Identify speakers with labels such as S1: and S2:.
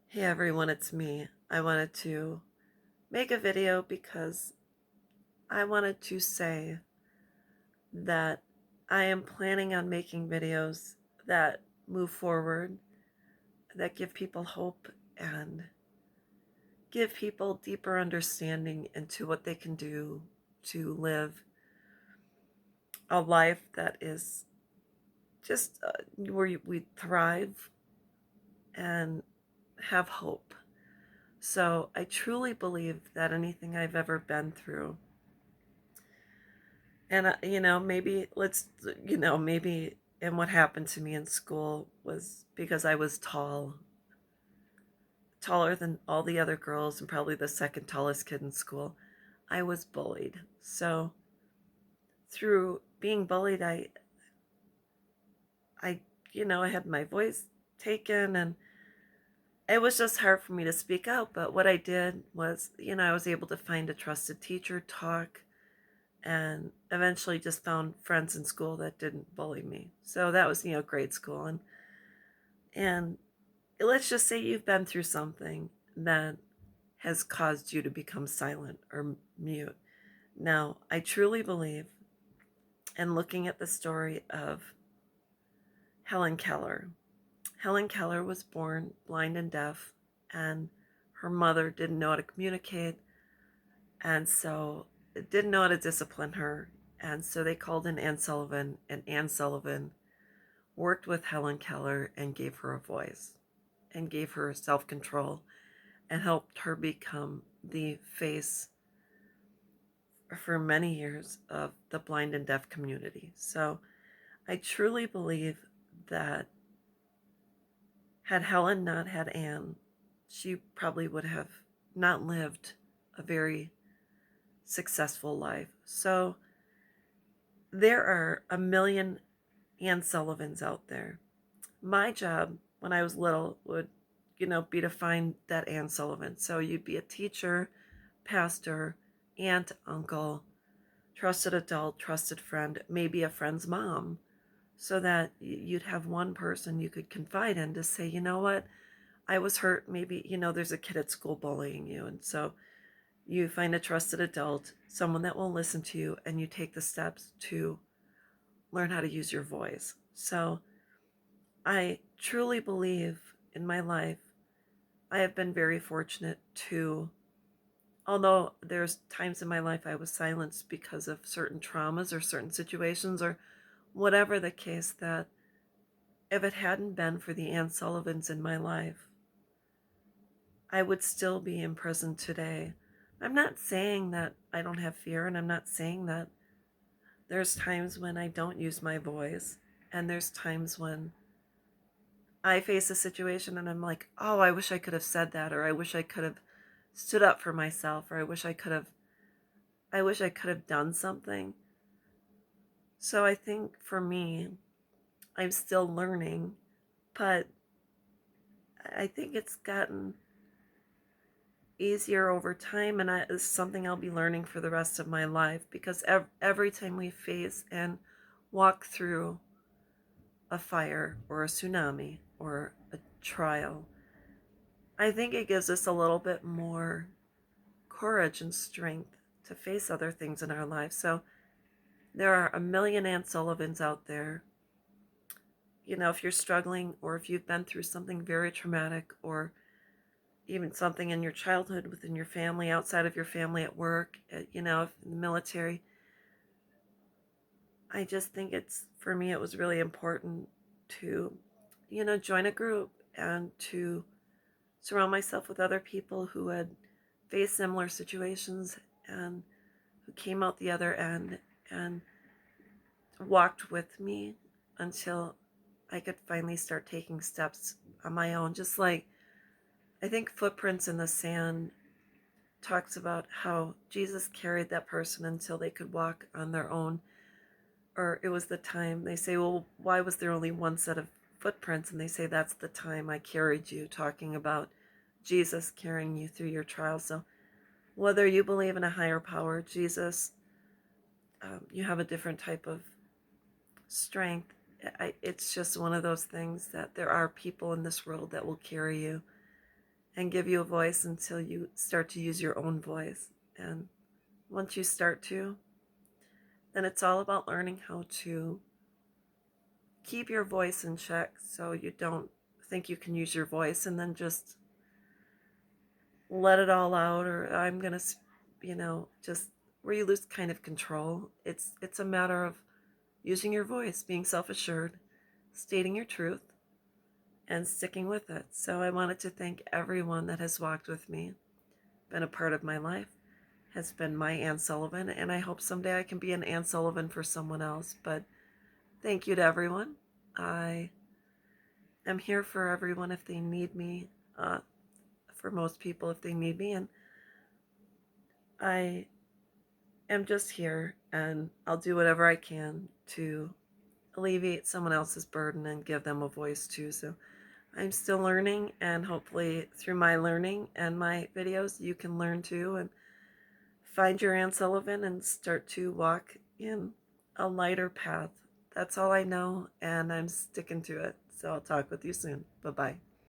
S1: Hey everyone, it's me. I wanted to make a video because I wanted to say that I am planning on making videos that move forward, that give people hope and give people deeper understanding into what they can do to live a life that is just where we thrive and have hope. So I truly believe that anything I've ever been through, and maybe maybe and what happened to me in school was because I was taller than all the other girls and probably the second tallest kid in school. I was bullied. So through being bullied, I I had my voice taken, and it was just hard for me to speak out. But what I did was, I was able to find a trusted teacher, talk, and eventually just found friends in school that didn't bully me. So that was, grade school. And let's just say you've been through something that has caused you to become silent or mute. Now, I truly believe, and looking at the story of Helen Keller, Helen Keller was born blind and deaf, and her mother didn't know how to communicate, and so didn't know how to discipline her. And so they called in Anne Sullivan, and Anne Sullivan worked with Helen Keller and gave her a voice and gave her self control and helped her become the face for many years of the blind and deaf community. So I truly believe that had Helen not had Anne, she probably would have not lived a very successful life. So there are a million Anne Sullivans out there. My job when I was little would, be to find that Anne Sullivan. So you'd be a teacher, pastor, aunt, uncle, trusted adult, trusted friend, maybe a friend's mom, so that you'd have one person you could confide in to say, you know what, I was hurt. Maybe, there's a kid at school bullying you. And so you find a trusted adult, someone that will listen to you, and you take the steps to learn how to use your voice. So I truly believe in my life, I have been very fortunate to, although there's times in my life I was silenced because of certain traumas or certain situations or whatever the case, that if it hadn't been for the Ann Sullivans in my life, I would still be in prison today. I'm not saying that I don't have fear, and I'm not saying that there's times when I don't use my voice, and there's times when I face a situation and I'm like, oh, I wish I could have said that, or I wish I could have stood up for myself, or I wish I could have done something. So I think for me, I'm still learning, but I think it's gotten easier over time, and it's something I'll be learning for the rest of my life, because every time we face and walk through a fire or a tsunami or a trial, I think it gives us a little bit more courage and strength to face other things in our lives. So there are a million Ann Sullivans out there. If you're struggling, or if you've been through something very traumatic, or even something in your childhood, within your family, outside of your family, at work, in the military, I just think for me, it was really important to, join a group and to surround myself with other people who had faced similar situations and who came out the other end and walked with me until I could finally start taking steps on my own. Just like I think Footprints in the Sand talks about how Jesus carried that person until they could walk on their own. Or it was the time they say, well, why was there only one set of footprints? And they say, that's the time I carried you, talking about Jesus carrying you through your trials. So whether you believe in a higher power, Jesus, you have a different type of strength. It's just one of those things that there are people in this world that will carry you. and give you a voice until you start to use your own voice. And once you start to, then it's all about learning how to keep your voice in check so you don't think you can use your voice and then just let it all out, or I'm going to, just where you lose kind of control. It's a matter of using your voice, being self-assured, stating your truth, and sticking with it. So I wanted to thank everyone that has walked with me, been a part of my life, has been my Anne Sullivan, and I hope someday I can be an Anne Sullivan for someone else. But thank you to everyone. I am here for everyone if they need me, for most people if they need me, and I am just here, and I'll do whatever I can to alleviate someone else's burden and give them a voice too. So I'm still learning, and hopefully through my learning and my videos, you can learn too and find your Anne Sullivan and start to walk in a lighter path. That's all I know, and I'm sticking to it. So I'll talk with you soon. Bye-bye.